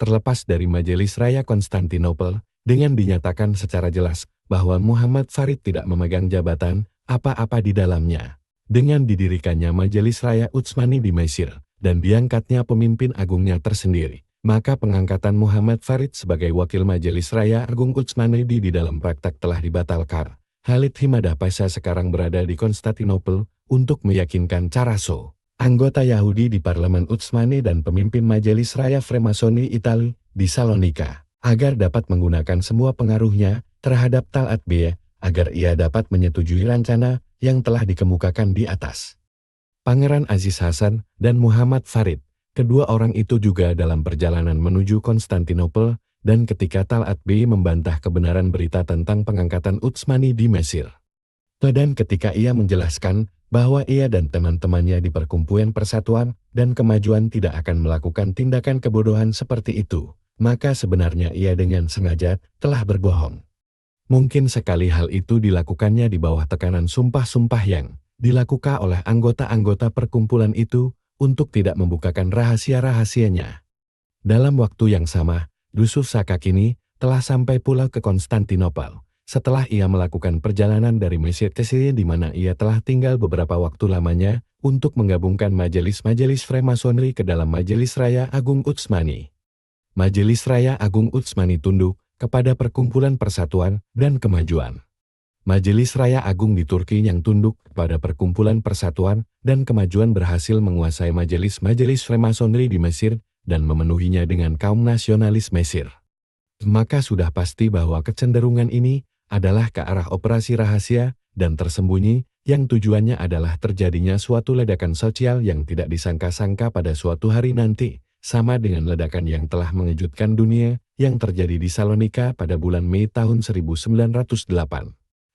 terlepas dari Majelis Raya Konstantinopel, dengan dinyatakan secara jelas bahwa Muhammad Farid tidak memegang jabatan apa-apa di dalamnya. Dengan didirikannya Majelis Raya Utsmani di Mesir, dan diangkatnya pemimpin agungnya tersendiri, maka pengangkatan Muhammad Farid sebagai wakil Majelis Raya Agung Utsmani di dalam praktek telah dibatalkan. Khalid Himadah Pasha sekarang berada di Konstantinopel untuk meyakinkan Caraso, anggota Yahudi di Parlemen Utsmani dan pemimpin Majelis Raya Fremasoni Itali di Salonika, agar dapat menggunakan semua pengaruhnya terhadap Talat Bey, agar ia dapat menyetujui rencana yang telah dikemukakan di atas. Pangeran Aziz Hasan dan Muhammad Farid, kedua orang itu juga dalam perjalanan menuju Konstantinopel, dan ketika Talat Bey membantah kebenaran berita tentang pengangkatan Utsmani di Mesir. Dan ketika ia menjelaskan bahwa ia dan teman-temannya di Perkumpulan Persatuan dan Kemajuan tidak akan melakukan tindakan kebodohan seperti itu, maka sebenarnya ia dengan sengaja telah berbohong. Mungkin sekali hal itu dilakukannya di bawah tekanan sumpah-sumpah yang dilakukan oleh anggota-anggota perkumpulan itu untuk tidak membukakan rahasia-rahasianya. Dalam waktu yang sama, Yusuf Sakakini telah sampai pula ke Konstantinopel, setelah ia melakukan perjalanan dari Mesir ke Syria di mana ia telah tinggal beberapa waktu lamanya untuk menggabungkan majelis-majelis Freemasonry ke dalam Majelis Raya Agung Utsmani. Majelis Raya Agung Utsmani tunduk kepada Perkumpulan Persatuan dan Kemajuan. Majelis Raya Agung di Turki yang tunduk kepada Perkumpulan Persatuan dan Kemajuan berhasil menguasai majelis-majelis Freemasonry di Mesir dan memenuhinya dengan kaum nasionalis Mesir. Maka sudah pasti bahwa kecenderungan ini adalah ke arah operasi rahasia dan tersembunyi yang tujuannya adalah terjadinya suatu ledakan sosial yang tidak disangka-sangka pada suatu hari nanti, sama dengan ledakan yang telah mengejutkan dunia yang terjadi di Salonika pada bulan Mei tahun 1908.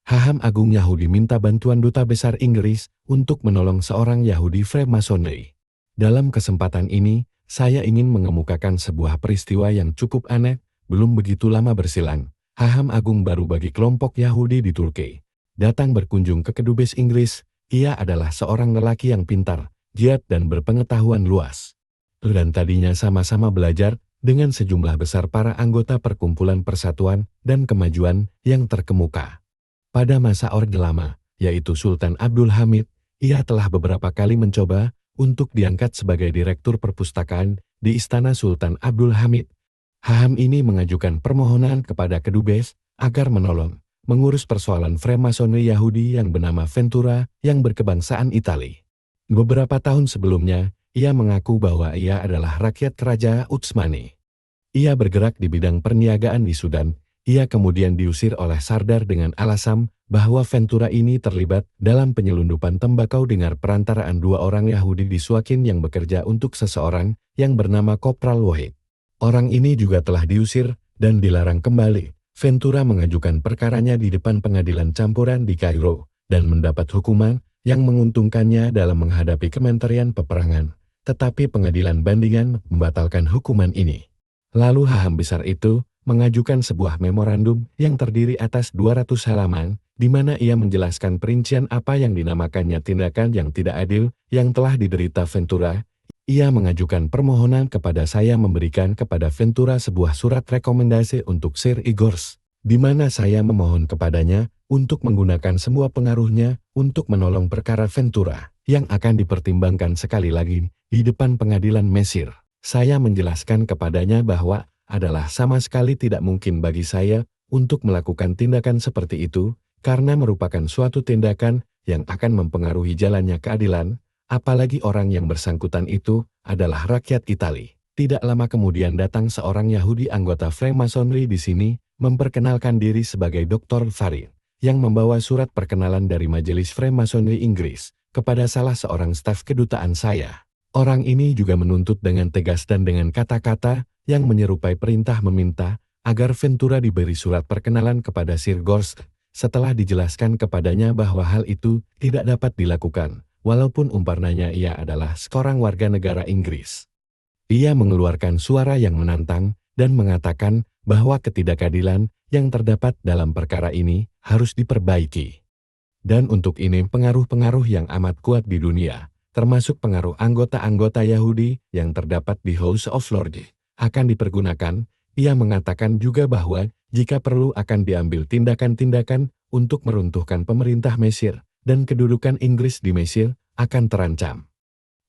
Haham Agung Yahudi minta bantuan Duta Besar Inggris untuk menolong seorang Yahudi Freemasonry. Dalam kesempatan ini, saya ingin mengemukakan sebuah peristiwa yang cukup aneh. Belum begitu lama berselang, Haham Agung baru bagi kelompok Yahudi di Turki datang berkunjung ke kedubes Inggris. Ia adalah seorang lelaki yang pintar, giat dan berpengetahuan luas. Dan tadinya sama-sama belajar dengan sejumlah besar para anggota Perkumpulan Persatuan dan Kemajuan yang terkemuka. Pada masa Orde Lama, yaitu Sultan Abdul Hamid, ia telah beberapa kali mencoba untuk diangkat sebagai direktur perpustakaan di Istana Sultan Abdul Hamid. Haham ini mengajukan permohonan kepada kedubes agar menolong mengurus persoalan Freemasonry Yahudi yang bernama Ventura yang berkebangsaan Itali. Beberapa tahun sebelumnya, ia mengaku bahwa ia adalah rakyat kerajaan Utsmani. Ia bergerak di bidang perniagaan di Sudan. Ia kemudian diusir oleh Sardar dengan alasan bahwa Ventura ini terlibat dalam penyelundupan tembakau dengan perantaraan dua orang Yahudi di Suakin yang bekerja untuk seseorang yang bernama Kopral Wahid. Orang ini juga telah diusir dan dilarang kembali. Ventura mengajukan perkaranya di depan pengadilan campuran di Kairo dan mendapat hukuman yang menguntungkannya dalam menghadapi Kementerian Peperangan. Tetapi pengadilan bandingan membatalkan hukuman ini. Lalu Haham besar itu mengajukan sebuah memorandum yang terdiri atas 200 halaman, di mana ia menjelaskan perincian apa yang dinamakannya tindakan yang tidak adil yang telah diderita Ventura. Ia mengajukan permohonan kepada saya memberikan kepada Ventura sebuah surat rekomendasi untuk Sir Igors, di mana saya memohon kepadanya untuk menggunakan semua pengaruhnya untuk menolong perkara Ventura, yang akan dipertimbangkan sekali lagi di depan pengadilan Mesir. Saya menjelaskan kepadanya bahwa adalah sama sekali tidak mungkin bagi saya untuk melakukan tindakan seperti itu, karena merupakan suatu tindakan yang akan mempengaruhi jalannya keadilan, apalagi orang yang bersangkutan itu adalah rakyat Itali. Tidak lama kemudian datang seorang Yahudi anggota Freemasonry di sini, memperkenalkan diri sebagai Dr. Farid, yang membawa surat perkenalan dari Majelis Freemasonry Inggris kepada salah seorang staf kedutaan saya. Orang ini juga menuntut dengan tegas dan dengan kata-kata yang menyerupai perintah meminta agar Ventura diberi surat perkenalan kepada Sir Gorst, setelah dijelaskan kepadanya bahwa hal itu tidak dapat dilakukan, walaupun umpamanya ia adalah seorang warga negara Inggris. Ia mengeluarkan suara yang menantang dan mengatakan bahwa ketidakadilan yang terdapat dalam perkara ini harus diperbaiki. Dan untuk ini pengaruh-pengaruh yang amat kuat di dunia, termasuk pengaruh anggota-anggota Yahudi yang terdapat di House of Lords, akan dipergunakan. Ia mengatakan juga bahwa jika perlu akan diambil tindakan-tindakan untuk meruntuhkan pemerintah Mesir, dan kedudukan Inggris di Mesir akan terancam.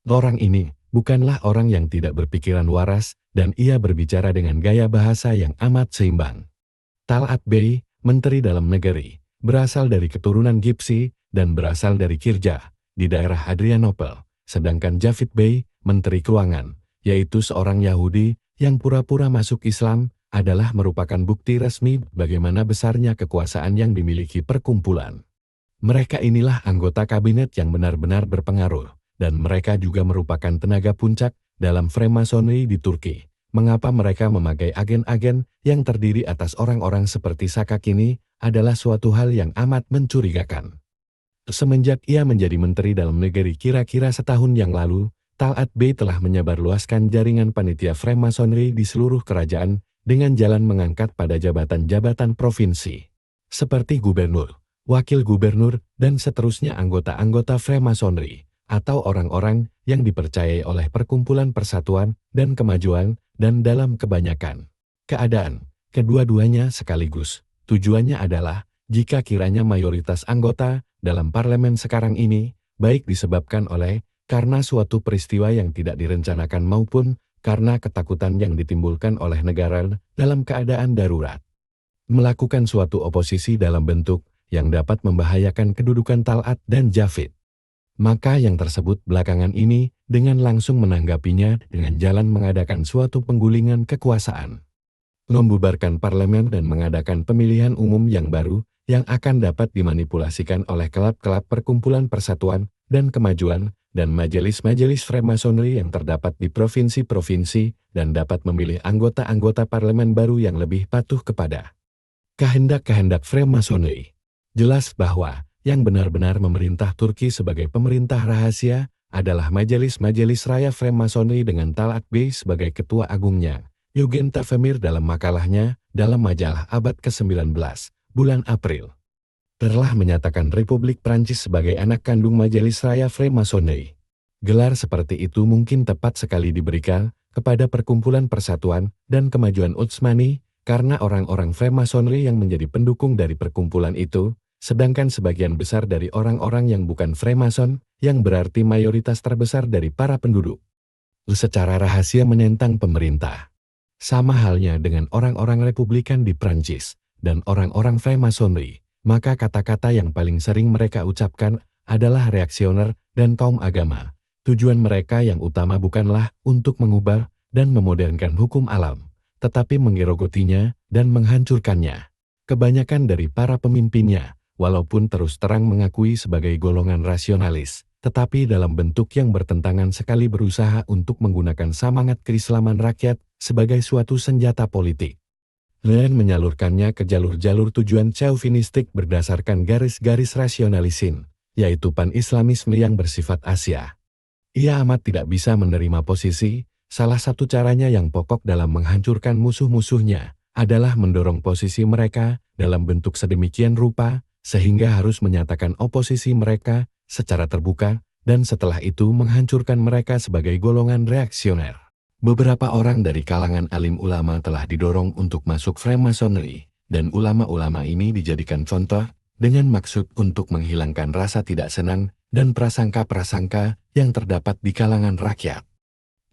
Orang ini bukanlah orang yang tidak berpikiran waras, dan ia berbicara dengan gaya bahasa yang amat seimbang. Tal'at Bey, Menteri Dalam Negeri, berasal dari keturunan Gipsi dan berasal dari Kirja, di daerah Adrianople, sedangkan Javid Bey, Menteri Keuangan, yaitu seorang Yahudi yang pura-pura masuk Islam, adalah merupakan bukti resmi bagaimana besarnya kekuasaan yang dimiliki perkumpulan. Mereka inilah anggota kabinet yang benar-benar berpengaruh, dan mereka juga merupakan tenaga puncak dalam Freemasonry di Turki. Mengapa mereka memakai agen-agen yang terdiri atas orang-orang seperti Sakak ini adalah suatu hal yang amat mencurigakan. Semenjak ia menjadi Menteri Dalam Negeri kira-kira setahun yang lalu, Tal'at Bey telah menyebarluaskan jaringan panitia Freemasonry di seluruh kerajaan dengan jalan mengangkat pada jabatan-jabatan provinsi, seperti gubernur, wakil gubernur, dan seterusnya anggota-anggota Freemasonry, atau orang-orang yang dipercayai oleh Perkumpulan Persatuan dan Kemajuan, dan dalam kebanyakan keadaan, kedua-duanya sekaligus. Tujuannya adalah, jika kiranya mayoritas anggota dalam parlemen sekarang ini, baik disebabkan oleh karena suatu peristiwa yang tidak direncanakan maupun karena ketakutan yang ditimbulkan oleh negara dalam keadaan darurat, melakukan suatu oposisi dalam bentuk yang dapat membahayakan kedudukan Tal'at dan Javid. Maka yang tersebut belakangan ini dengan langsung menanggapinya dengan jalan mengadakan suatu penggulingan kekuasaan, membubarkan parlemen dan mengadakan pemilihan umum yang baru yang akan dapat dimanipulasikan oleh klub-klub Perkumpulan Persatuan dan Kemajuan dan majelis-majelis Freemasonry yang terdapat di provinsi-provinsi dan dapat memilih anggota-anggota parlemen baru yang lebih patuh kepada kehendak-kehendak Freemasonry. Jelas bahwa yang benar-benar memerintah Turki sebagai pemerintah rahasia adalah majelis-majelis raya Freemasonry dengan Tal'at Bey sebagai ketua agungnya. Eugen Tafemir dalam makalahnya dalam majalah abad ke-19, bulan April, telah menyatakan Republik Prancis sebagai anak kandung Majelis Raya Freemasonry. Gelar seperti itu mungkin tepat sekali diberikan kepada Perkumpulan Persatuan dan Kemajuan Utsmani karena orang-orang Freemasonry yang menjadi pendukung dari perkumpulan itu, sedangkan sebagian besar dari orang-orang yang bukan Freemason, yang berarti mayoritas terbesar dari para penduduk, secara rahasia menentang pemerintah. Sama halnya dengan orang-orang Republikan di Prancis dan orang-orang Freemasonry. Maka kata-kata yang paling sering mereka ucapkan adalah reaksioner dan kaum agama. Tujuan mereka yang utama bukanlah untuk mengubah dan memodernkan hukum alam, tetapi menggerogotinya dan menghancurkannya. Kebanyakan dari para pemimpinnya, walaupun terus terang mengakui sebagai golongan rasionalis, tetapi dalam bentuk yang bertentangan sekali berusaha untuk menggunakan semangat keislaman rakyat sebagai suatu senjata politik, dan menyalurkannya ke jalur-jalur tujuan chauvinistik berdasarkan garis-garis rasionalisin, yaitu pan-islamisme yang bersifat Asia. Ia amat tidak bisa menerima posisi, salah satu caranya yang pokok dalam menghancurkan musuh-musuhnya, adalah mendorong posisi mereka dalam bentuk sedemikian rupa, sehingga harus menyatakan oposisi mereka secara terbuka, dan setelah itu menghancurkan mereka sebagai golongan reaksioner. Beberapa orang dari kalangan alim ulama telah didorong untuk masuk Freemasonry, dan ulama-ulama ini dijadikan contoh dengan maksud untuk menghilangkan rasa tidak senang dan prasangka-prasangka yang terdapat di kalangan rakyat.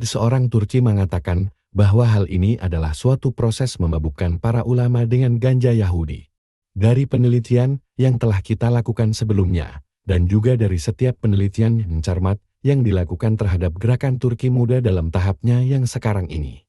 Seorang Turki mengatakan bahwa hal ini adalah suatu proses memabukkan para ulama dengan ganja Yahudi. Dari penelitian yang telah kita lakukan sebelumnya, dan juga dari setiap penelitian yang cermat yang dilakukan terhadap gerakan Turki muda dalam tahapnya yang sekarang ini,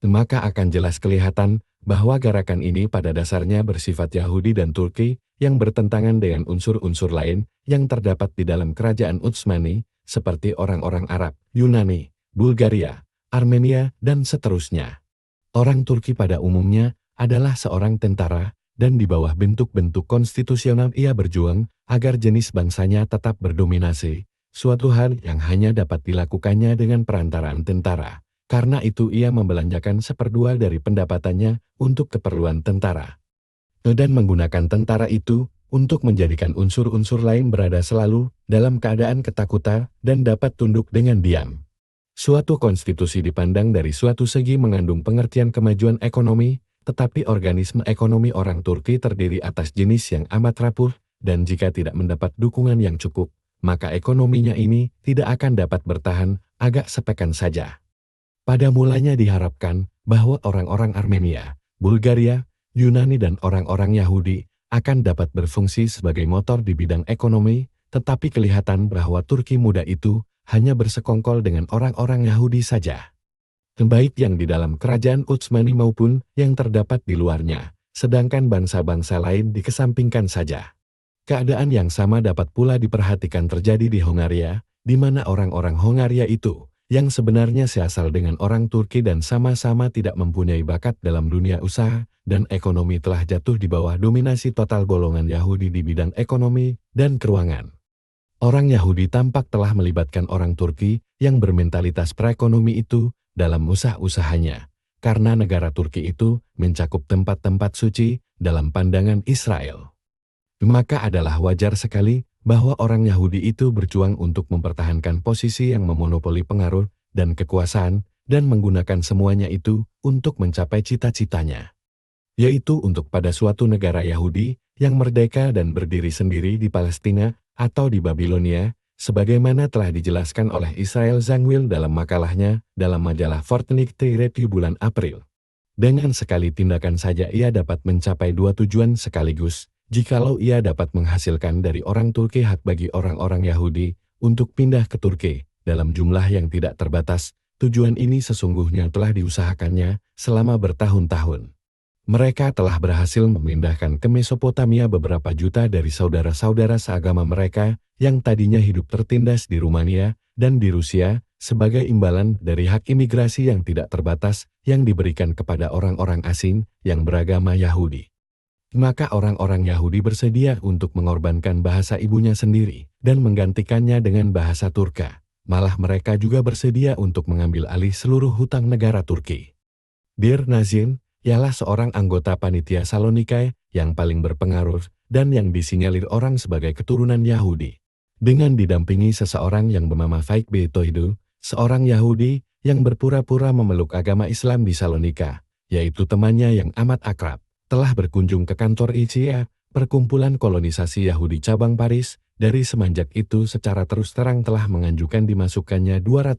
maka akan jelas kelihatan bahwa gerakan ini pada dasarnya bersifat Yahudi dan Turki yang bertentangan dengan unsur-unsur lain yang terdapat di dalam kerajaan Utsmani, seperti orang-orang Arab, Yunani, Bulgaria, Armenia, dan seterusnya. Orang Turki pada umumnya adalah seorang tentara, dan di bawah bentuk-bentuk konstitusional ia berjuang agar jenis bangsanya tetap berdominasi, suatu hal yang hanya dapat dilakukannya dengan perantaraan tentara. Karena itu ia membelanjakan 1/2 dari pendapatannya untuk keperluan tentara, dan menggunakan tentara itu untuk menjadikan unsur-unsur lain berada selalu dalam keadaan ketakutan dan dapat tunduk dengan diam. Suatu konstitusi dipandang dari suatu segi mengandung pengertian kemajuan ekonomi, tetapi organisme ekonomi orang Turki terdiri atas jenis yang amat rapuh, dan jika tidak mendapat dukungan yang cukup, maka ekonominya ini tidak akan dapat bertahan, agak sepekan saja. Pada mulanya diharapkan bahwa orang-orang Armenia, Bulgaria, Yunani dan orang-orang Yahudi akan dapat berfungsi sebagai motor di bidang ekonomi, tetapi kelihatan bahwa Turki muda itu hanya bersekongkol dengan orang-orang Yahudi saja. Baik yang di dalam kerajaan Utsmani maupun yang terdapat di luarnya, sedangkan bangsa-bangsa lain dikesampingkan saja. Keadaan yang sama dapat pula diperhatikan terjadi di Hongaria, di mana orang-orang Hongaria itu, yang sebenarnya seasal dengan orang Turki dan sama-sama tidak mempunyai bakat dalam dunia usaha dan ekonomi telah jatuh di bawah dominasi total golongan Yahudi di bidang ekonomi dan keuangan. Orang Yahudi tampak telah melibatkan orang Turki yang bermentalitas praekonomi itu dalam usaha-usahanya, karena negara Turki itu mencakup tempat-tempat suci dalam pandangan Israel. Maka adalah wajar sekali bahwa orang Yahudi itu berjuang untuk mempertahankan posisi yang memonopoli pengaruh dan kekuasaan dan menggunakan semuanya itu untuk mencapai cita-citanya, yaitu untuk pada suatu negara Yahudi yang merdeka dan berdiri sendiri di Palestina atau di Babilonia, sebagaimana telah dijelaskan oleh Israel Zangwill dalam makalahnya dalam majalah Fortnightly Review bulan April. Dengan sekali tindakan saja ia dapat mencapai dua tujuan sekaligus, jikalau ia dapat menghasilkan dari orang Turki hak bagi orang-orang Yahudi untuk pindah ke Turki dalam jumlah yang tidak terbatas. Tujuan ini sesungguhnya telah diusahakannya selama bertahun-tahun. Mereka telah berhasil memindahkan ke Mesopotamia beberapa juta dari saudara-saudara seagama mereka yang tadinya hidup tertindas di Rumania dan di Rusia sebagai imbalan dari hak imigrasi yang tidak terbatas yang diberikan kepada orang-orang asing yang beragama Yahudi. Maka orang-orang Yahudi bersedia untuk mengorbankan bahasa ibunya sendiri dan menggantikannya dengan bahasa Turka. Malah mereka juga bersedia untuk mengambil alih seluruh hutang negara Turki. Dir Nazim ialah seorang anggota panitia Salonikai yang paling berpengaruh dan yang disinyalir orang sebagai keturunan Yahudi. Dengan didampingi seseorang yang bernama Faik Betoidu, seorang Yahudi yang berpura-pura memeluk agama Islam di Salonika, yaitu temannya yang amat akrab, telah berkunjung ke kantor ICA, perkumpulan kolonisasi Yahudi cabang Paris, dari semenjak itu secara terus terang telah mengajukan dimasukkannya 200.000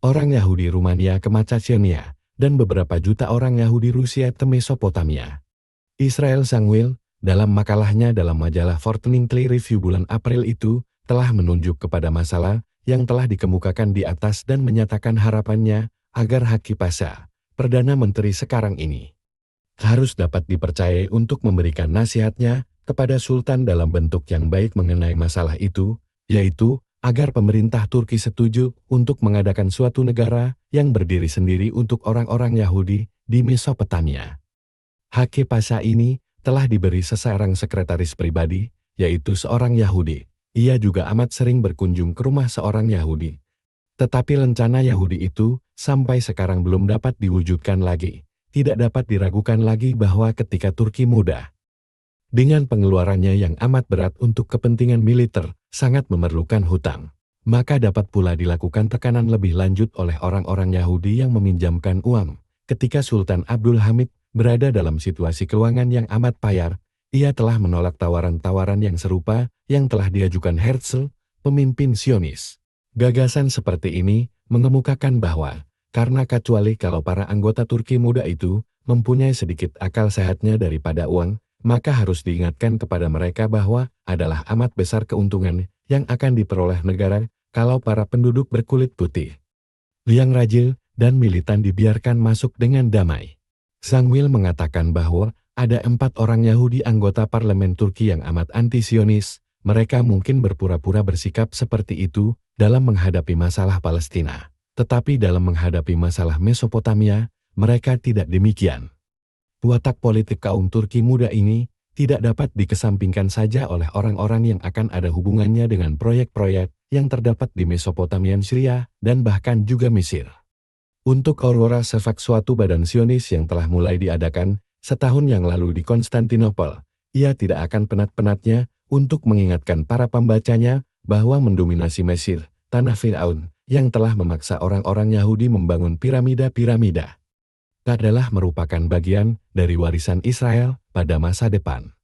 orang Yahudi Rumania ke Macedonia, dan beberapa juta orang Yahudi Rusia ke Mesopotamia. Israel Zangwill, dalam makalahnya dalam majalah Fortnightly Review bulan April itu, telah menunjuk kepada masalah yang telah dikemukakan di atas dan menyatakan harapannya agar Haki Pasha, Perdana Menteri sekarang ini, harus dapat dipercayai untuk memberikan nasihatnya kepada Sultan dalam bentuk yang baik mengenai masalah itu, yaitu agar pemerintah Turki setuju untuk mengadakan suatu negara yang berdiri sendiri untuk orang-orang Yahudi di Mesopotamia. Haki Pasha ini telah diberi seseorang sekretaris pribadi, yaitu seorang Yahudi. Ia juga amat sering berkunjung ke rumah seorang Yahudi. Tetapi rencana Yahudi itu sampai sekarang belum dapat diwujudkan lagi. Tidak dapat diragukan lagi bahwa ketika Turki muda, dengan pengeluarannya yang amat berat untuk kepentingan militer, sangat memerlukan hutang, maka dapat pula dilakukan tekanan lebih lanjut oleh orang-orang Yahudi yang meminjamkan uang. Ketika Sultan Abdul Hamid berada dalam situasi keuangan yang amat payah, ia telah menolak tawaran-tawaran yang serupa yang telah diajukan Herzl, pemimpin Zionis. Gagasan seperti ini mengemukakan bahwa, karena kecuali kalau para anggota Turki muda itu mempunyai sedikit akal sehatnya daripada uang, maka harus diingatkan kepada mereka bahwa adalah amat besar keuntungan yang akan diperoleh negara kalau para penduduk berkulit putih, yang rajin dan militan dibiarkan masuk dengan damai. Zangwill mengatakan bahwa ada 4 orang Yahudi anggota parlemen Turki yang amat anti-Sionis. Mereka mungkin berpura-pura bersikap seperti itu dalam menghadapi masalah Palestina, tetapi dalam menghadapi masalah Mesopotamia, mereka tidak demikian. Watak politik kaum Turki muda ini tidak dapat dikesampingkan saja oleh orang-orang yang akan ada hubungannya dengan proyek-proyek yang terdapat di Mesopotamia, Syria, dan bahkan juga Mesir. Untuk Aurora Shafak, suatu badan Zionis yang telah mulai diadakan setahun yang lalu di Konstantinopel, ia tidak akan penat-penatnya untuk mengingatkan para pembacanya bahwa mendominasi Mesir, tanah Firaun, yang telah memaksa orang-orang Yahudi membangun piramida-piramida adalah merupakan bagian dari warisan Israel pada masa depan.